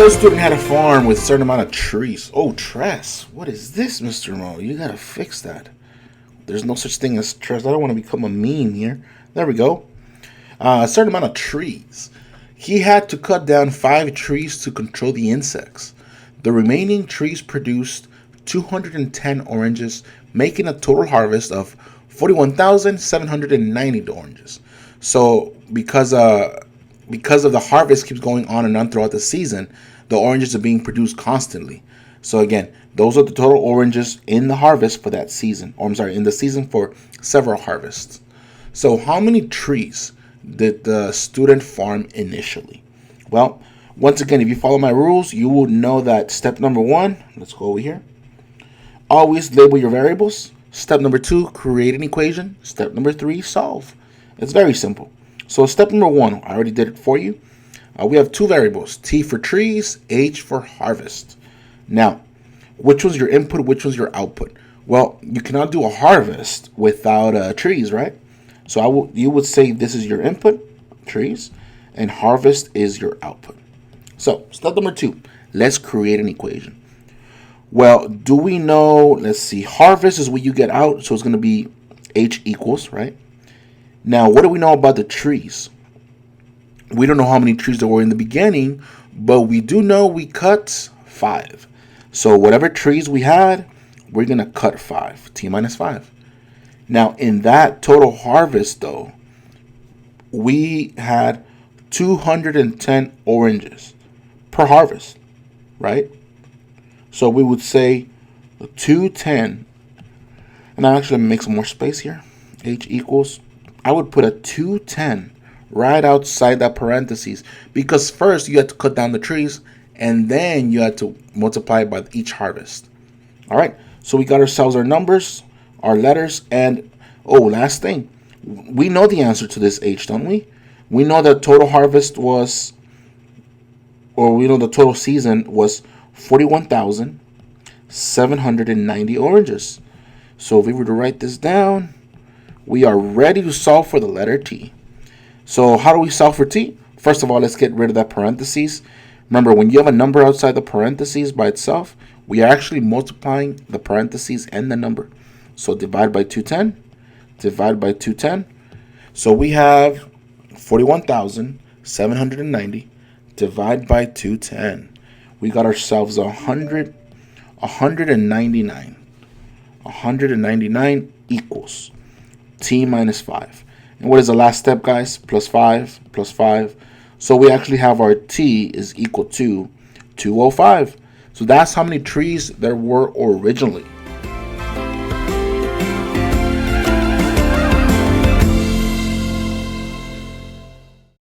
So a student had a farm with a certain amount of trees. Oh, Tress, what is this, Mr. Mo? You gotta fix that. There's no such thing as Tress. I don't want to become a meme here. There we go. A certain amount of trees. He had to cut down 5 trees to control the insects. The remaining trees produced 210 oranges, making a total harvest of 41,790 oranges. So because of the harvest keeps going on and on throughout the season, the oranges are being produced constantly. So again, those are the total oranges in the harvest for that season. Or I'm sorry, in the season for several harvests. So how many trees did the student farm initially? Well, once again, if you follow my rules, you will know that step number 1, let's go over here. Always label your variables. Step number 2, create an equation. Step number 3, solve. It's very simple. So step number 1, I already did it for you. We have 2 variables, T for trees, H for harvest. Now, which one's your input, which one's your output? Well, you cannot do a harvest without trees, right? So you would say this is your input, trees, and harvest is your output. So step number 2, let's create an equation. Well, do we know, let's see, harvest is what you get out, so it's going to be H equals, right? Now, what do we know about the trees? We don't know how many trees there were in the beginning, but we do know we cut 5. So whatever trees we had, we're going to cut 5, T minus 5. Now, in that total harvest, though, we had 210 oranges per harvest, right? So we would say 210, and I'm actually going to make some more space here. H equals, I would put a 210 right outside that parentheses, because first you had to cut down the trees and then you had to multiply by each harvest. All right, so we got ourselves our numbers, our letters, and last thing, we know the answer to this H, don't we? We know that total harvest was, or we know the total season was 41,790 oranges. So if we were to write this down, we are ready to solve for the letter T. So how do we solve for T? First of all, let's get rid of that parentheses. Remember, when you have a number outside the parentheses by itself, we are actually multiplying the parentheses and the number. So divide by 210, divide by 210. So we have 41,790 divide by 210. We got ourselves 199. 199 equals T minus 5. And what is the last step, guys? Plus 5, plus 5. So we actually have our T is equal to 205. So that's how many trees there were originally.